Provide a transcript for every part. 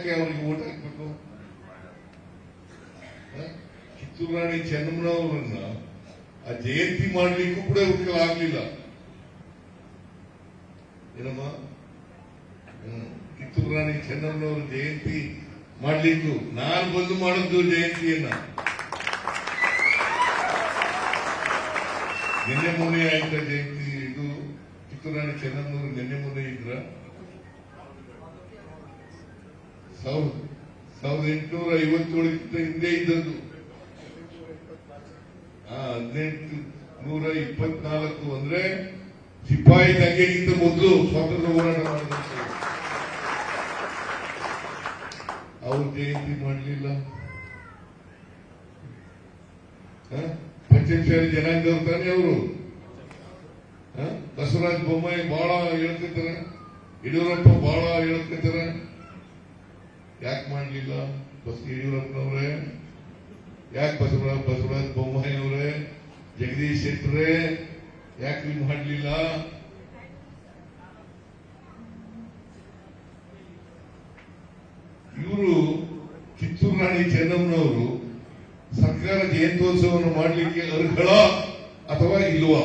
ಯಾಕೆ ಅವ್ರಿಗೆ ಓಟ್ ಹಾಕ್ಬೇಕು? ಕಿತ್ತೂರು ರಾಣಿ ಚೆನ್ನಮ್ಮನವರನ್ನ ಆ ಜಯಂತಿ ಮಾಡ್ಲಿಕ್ಕೂ ಕೂಡ ಇವ್ರಿಗೆ ಆಗ್ಲಿಲ್ಲ. ಏನಮ್ಮ, ಕಿತ್ತೂರು ರಾಣಿ ಚೆನ್ನಮ್ಮನವರ ಜಯಂತಿ ಮಾಡ್ಲಿಕ್ಕೂ ನಾನು ಬಂದು ಮಾಡಿದ್ದು ಜಯಂತಿಯನ್ನ. ನಿನ್ನೆ ಮೊನ್ನೆ ಆಯ್ತ ಜಯಂತಿ. ಇದು ಕಿತ್ತೂರು ರಾಣಿ ಚೆನ್ನಮ್ಮನವರು ನಿನ್ನೆ ಮೊನ್ನೆ ಇದ್ರ 1857 ಹಿಂದೆ ಇದ್ದದ್ದು. 1824 ಅಂದ್ರೆ ಸಿಪಾಯಿ ದಂಗೆಗಿಂತ ಮೊದಲು ಸ್ವಾತಂತ್ರ್ಯ ಹೋರಾಟ ಮಾಡಿದಂತ. ಅವ್ರು ಜಯಂತಿ ಮಾಡಲಿಲ್ಲ. ಪಂಚಮಸಾಲಿ ಜನಾಂಗದವ್ರು ತಾನೇ ಅವರು. ಬಸವರಾಜ ಬೊಮ್ಮಾಯಿ ಬಹಳ ಹೇಳ್ತಿದ್ದಾರೆ, ಯಡಿಯೂರಪ್ಪ ಬಹಳ ಹೇಳ್ತಿದ್ದಾರೆ. ಯಾಕೆ ಮಾಡಲಿಲ್ಲ ಯಡಿಯೂರಪ್ಪನವ್ರೆ? ಯಾಕೆ ಬಸವರಾಜ ಬೊಮ್ಮಾಯಿ ಅವರೇ, ಜಗದೀಶ್ ಶೆಟ್ಟರೇ ಯಾಕೆ ಮಾಡಲಿಲ್ಲ? ಇವರು ಕಿತ್ತೂರು ರಾಣಿ ಚೆನ್ನಮ್ಮನವರು ಸರ್ಕಾರ ಜಯಂತ್ಯೋತ್ಸವವನ್ನು ಮಾಡಲಿಕ್ಕೆ ಅರ್ಹಳ ಅಥವಾ ಇಲ್ವಾ?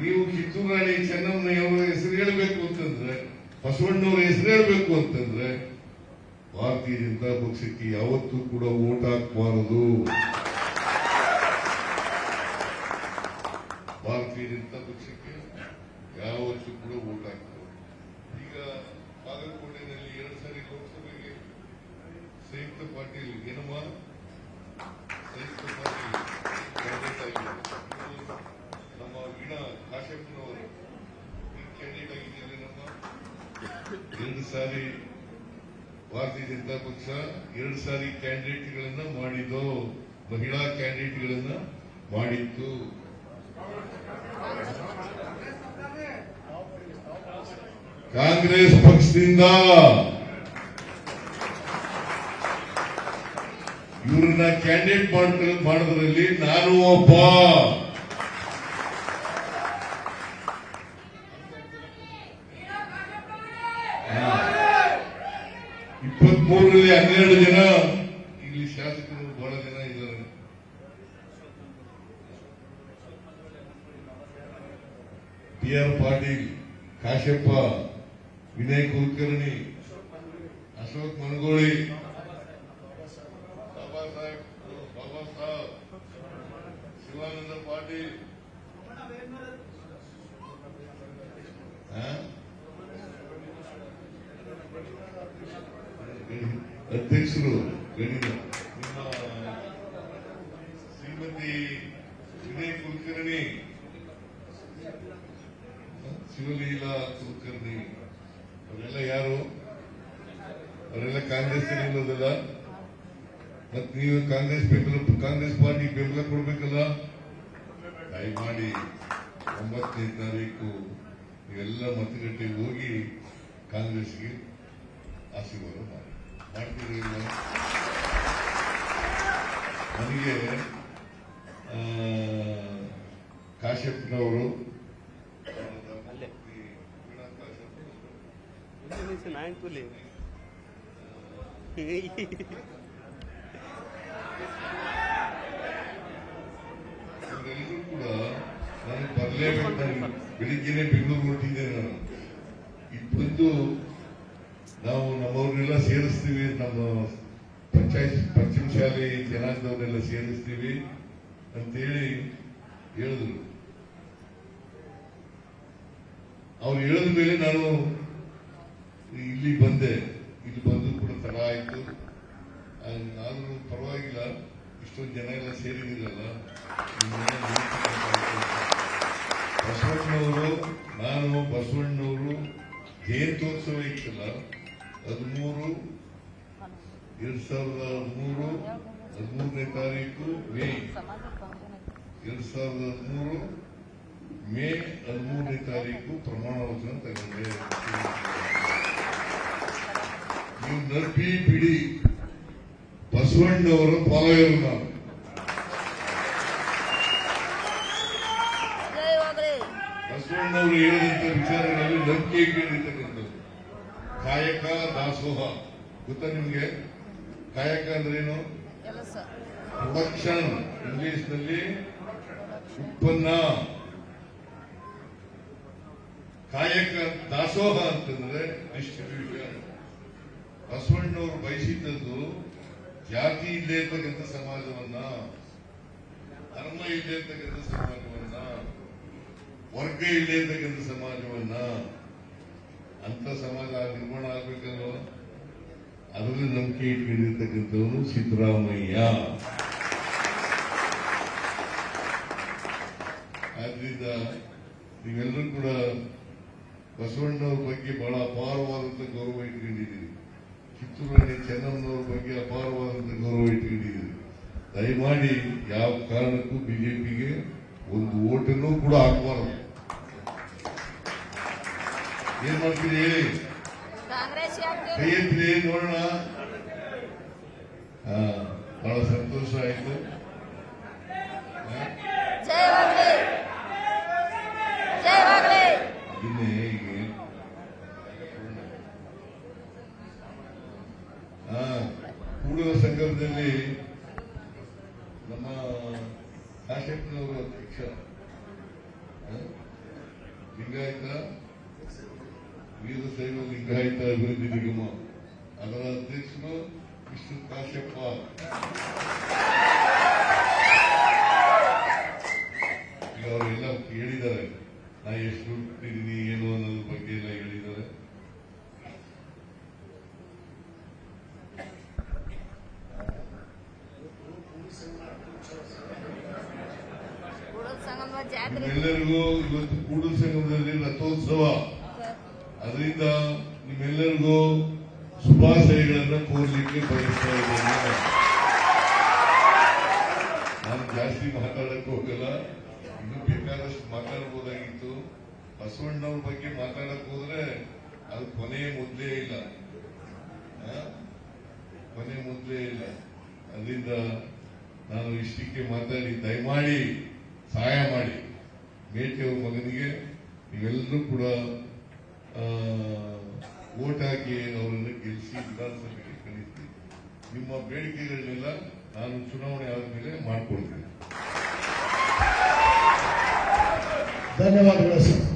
ನೀವು ಕಿತ್ತೂರು ರಾಣಿ ಚೆನ್ನಮ್ಮನವರ ಹೆಸರು ಹೇಳಬೇಕು ಅಂತಂದ್ರೆ, ಬಸವಣ್ಣವರ ಹೆಸರು ಹೇಳಬೇಕು ಅಂತಂದ್ರೆ ಭಾರತೀಯ ಜನತಾ ಪಕ್ಷಕ್ಕೆ ಯಾವತ್ತೂ ಕೂಡ ಓಟ್ ಹಾಕಬಾರದು. ಭಾರತೀಯ ಜನತಾ ಪಕ್ಷಕ್ಕೆ ಯಾವತ್ತೂ ಕೂಡ ಓಟ್ ಹಾಕಬಾರದು. ಈಗ ಬಾಗಲಕೋಟೆಯಲ್ಲಿ 2 ಸಾರಿ ಲೋಕಸಭೆಗೆ ಸಂಯುಕ್ತ ಪಾಟೀಲ್ ಏನಮ್ಮ ಸಂಯುಕ್ತ ಪಾಟೀಲ್ ಕ್ಯಾಂಡಿಡೇಟ್ ಆಗಿದ್ದಾರೆ. ನಮ್ಮ ವೀಣಾ ಕಾಶ್ಯಪ್ಪನವರು ಕ್ಯಾಂಡಿಡೇಟ್ ಆಗಿದ್ದಾರೆ. ನಮ್ಮ 2 ಸಾರಿ ಭಾರತೀಯ ಜನತಾ ಪಕ್ಷ 2 ಸಾರಿ ಕ್ಯಾಂಡಿಡೇಟ್ಗಳನ್ನ ಮಾಡಿದ್ದು, ಮಹಿಳಾ ಕ್ಯಾಂಡಿಡೇಟ್ಗಳನ್ನ ಮಾಡಿತ್ತು. ಕಾಂಗ್ರೆಸ್ ಪಕ್ಷದಿಂದ ಇವ್ರನ್ನ ಕ್ಯಾಂಡಿಡೇಟ್ ಮಾಡೋದ್ರಲ್ಲಿ ನಾನು ಒಬ್ಬ. ರಲ್ಲಿ 12 ಜನ ಇಲ್ಲಿ ಶಾಸಕರು ಬಹಳ ಜನ ಇದ್ದಾರೆ. PR ಪಾಟೀಲ್, ಕಾಶಪ್ಪ, ವಿನಯ್ ಕುಲಕರ್ಣಿ, ಅಶೋಕ್ ಮನಗೋಳಿ, ಬಾಬಾ ಸಾಹೇಬ್, ಶಿವಾನಂದ ಪಾಟೀಲ್, ಅಧ್ಯಕ್ಷರು ನಿಮ್ಮ ಶ್ರೀಮತಿ ವಿನಯ್ ಕುಲಕರ್ಣಿ, ಶಿವಲೀಲಾ ಕುಲಕರ್ಣಿ, ಅವರೆಲ್ಲ ಯಾರು? ಅವರೆಲ್ಲ ಕಾಂಗ್ರೆಸ್ ಇರೋದಲ್ಲ. ಮತ್ ನೀವು ಕಾಂಗ್ರೆಸ್ ಪಾರ್ಟಿ ಬೆಂಬಲ ಕೊಡ್ಬೇಕಲ್ಲ. ದಯಮಾಡಿ 9ನೇ ತಾರೀಕು ನೀವೆಲ್ಲ ಮತಗಟ್ಟೆಗೆ ಹೋಗಿ ಕಾಂಗ್ರೆಸ್ಗೆ ಆಶೀರ್ವಾದ ಮಾಡ್ತೀರಿ. ನನಗೆ ಕಾಶ್ಯಪ್ನವರು ಇವರೆಲ್ಲರೂ ಕೂಡ ನನಗೆ ಬರಲೇಬೇಕು. ಬೆಳಿಗ್ಗೆನೆ ಬೆಂಗಳೂರು ಹೊರಟಿದ್ದೆ ನಾನು. ಇದು ಬಂದು ನಾವು ನಮ್ಮವ್ರನ್ನೆಲ್ಲ ಸೇರಿಸ್ತೀವಿ, ನಮ್ಮ ಪಂಚಮಸಾಲಿ ಜನಾಂಗದವ್ರನ್ನೆಲ್ಲ ಸೇರಿಸ್ತೀವಿ ಅಂತೇಳಿ ಹೇಳಿದ್ರು. ಅವ್ರು ಹೇಳಿದ ಮೇಲೆ ನಾನು ಇಲ್ಲಿ ಬಂದೆ. ಇಲ್ಲಿ ಬಂದು ಕೂಡ ತಡ ಆಯ್ತು. ಆದ್ರೂ ಪರವಾಗಿಲ್ಲ, ಇಷ್ಟೊಂದು ಜನ ಎಲ್ಲ ಸೇರಿದಿರಲ್ಲ. ಬಸವಣ್ಣವರು, ನಾನು ಬಸವಣ್ಣವರು ಜಯಂತ್ಯೋತ್ಸವ ಇತ್ತಲ್ಲ, 13ನೇ ತಾರೀಕು ಮೇ 2013 ಮೇ 13ನೇ ತಾರೀಕು ಪ್ರಮಾಣ ವಚನ ತಗೊಂಡೆ. ನೀವು ನಂಬಿ ಬಿಡಿ, ಬಸವಣ್ಣವರ ಫಾಲೋಯರ್ ನಾನು. ಬಸವಣ್ಣವರು ಹೇಳಿದಂತ ವಿಚಾರಗಳಲ್ಲಿ ನಂಬಿಕೆ ಇಟ್ಟಿರ್ತಕ್ಕಂಥದ್ದು. ಕಾಯಕ ದಾಸೋಹ ಗೊತ್ತಾ ನಿಮ್ಗೆ? ಕಾಯಕ ಅಂದ್ರೇನು? ಪ್ರೊಡಕ್ಷನ್, ಇಂಗ್ಲಿಷ್ ನಲ್ಲಿ ಉತ್ಪನ್ನ. ಕಾಯಕ ದಾಸೋಹ ಅಂತಂದ್ರೆ ಡಿಸ್ಟ್ರಿಬ್ಯೂಷನ್. ಬಸವಣ್ಣವರು ಬಯಸಿದ್ದದ್ದು ಜಾತಿ ಇಲ್ಲೇ ಇರ್ತಕ್ಕಂಥ ಸಮಾಜವನ್ನ, ಧರ್ಮ ಇಲ್ಲೇ ಇರ್ತಕ್ಕಂಥ ಸಮಾಜವನ್ನ, ವರ್ಗ ಇಲ್ಲೇ ಇರ್ತಕ್ಕಂಥ ಸಮಾಜವನ್ನ, ಅಂತ ಸಮಾಜ ನಿರ್ಮಾಣ ಆಗ್ಬೇಕಲ್ವ? ಅದರಲ್ಲಿ ನಂಬಿಕೆ ಇಟ್ಕೊಂಡಿರ್ತಕ್ಕಂಥವನು ಸಿದ್ದರಾಮಯ್ಯ. ಆದ್ರಿಂದ ನೀವೆಲ್ಲರೂ ಕೂಡ ಬಸವಣ್ಣವ್ರ ಬಗ್ಗೆ ಬಹಳ ಅಪಾರವಾದಂತ ಗೌರವ ಇಟ್ಕೊಂಡಿದ್ದೀರಿ. ಕಿತ್ತೂರು ರಾಣಿ ಚೆನ್ನಮ್ಮನವ್ರ ಬಗ್ಗೆ ಅಪಾರವಾದಂತ ಗೌರವ ಇಟ್ಕೊಂಡಿದ್ದೀರಿ. ದಯಮಾಡಿ ಯಾವ ಕಾರಣಕ್ಕೂ ಬಿಜೆಪಿಗೆ ಒಂದು ಓಟನ್ನು ಕೂಡ ಹಾಕಬಾರದು. ಏನ್ ಮಾಡ್ತೀರಿ ಹೇಳಿ? ಕೈ ಎತ್ತಿರಿ ನೋಡೋಣ. ಬಹಳ ಸಂತೋಷ ಆಯ್ತು. ಕೂಡಲ ಸಂಘದಲ್ಲಿ ನಮ್ಮ ಕಾಶಪ್ಪನವರು ಅಧ್ಯಕ್ಷ, ಲಿಂಗಾಯತ ವೀರಶೈವ ಲಿಂಗಾಯತ ಅಭಿವೃದ್ಧಿ ನಿಗಮ, ಅದರ ಅಧ್ಯಕ್ಷರು ವಿಷ್ಣು ಕಾಶ್ಯಪ್ಪ. ಈಗ ಅವರೆಲ್ಲ ಹೇಳಿದ್ದಾರೆ, ನಾ ಎಷ್ಟು ಹುಟ್ಟಿದ್ದೀನಿ ಏನು ಅನ್ನೋದ್ರ ಬಗ್ಗೆ ಎಲ್ಲ ಹೇಳಿದ್ದಾರೆ. ನಿಮ್ಮೆಲ್ಲರಿಗೂ ಇವತ್ತು ಕೂಡಲ ಸಂಗಮದಲ್ಲಿ ರಥೋತ್ಸವ, ಅದರಿಂದ ನಿಮ್ಮೆಲ್ಲರಿಗೂ ಶುಭಾಶಯಗಳನ್ನು ಕೋರ್ಲಿಕ್ಕೆ ಬಯಸ್ತಾ ಇದ್ದೇನೆ. ನಾನು ಜಾಸ್ತಿ ಮಾತಾಡಕ್ಕೆ ಹೋಗಲ್ಲ, ಇನ್ನೂ ಬೇಕಾದಷ್ಟು ಮಾತಾಡಬಹುದಾಗಿತ್ತು. ಬಸವಣ್ಣವ್ರ ಬಗ್ಗೆ ಮಾತಾಡಕ್ ಹೋದ್ರೆ ಅದು ಕೊನೆಯ ಮೊದಲೇ ಇಲ್ಲ, ಕೊನೆ ಮೊದಲೇ ಇಲ್ಲ. ಅದರಿಂದ ನಾನು ಇಷ್ಟಕ್ಕೆ ಮಾತಾಡಿ ದಯಮಾಡಿ ಸಹಾಯ ಮಾಡಿ. ಮೇಟಿಯವ್ರ ಮಗನಿಗೆ ನೀವೆಲ್ಲರೂ ಕೂಡ ವೋಟ್ ಹಾಕಿ ಅವರನ್ನು ಗೆಲ್ಲಿಸಿ ವಿಧಾನಸಭೆಗೆ ಕಳಿಸಿ. ನಿಮ್ಮ ಬೇಡಿಕೆಗಳನ್ನೆಲ್ಲ ನಾನು ಚುನಾವಣೆ ಆದಮೇಲೆ ಮಾಡಿಕೊಡ್ತೇನೆ. ಧನ್ಯವಾದಗಳು ಸರ್.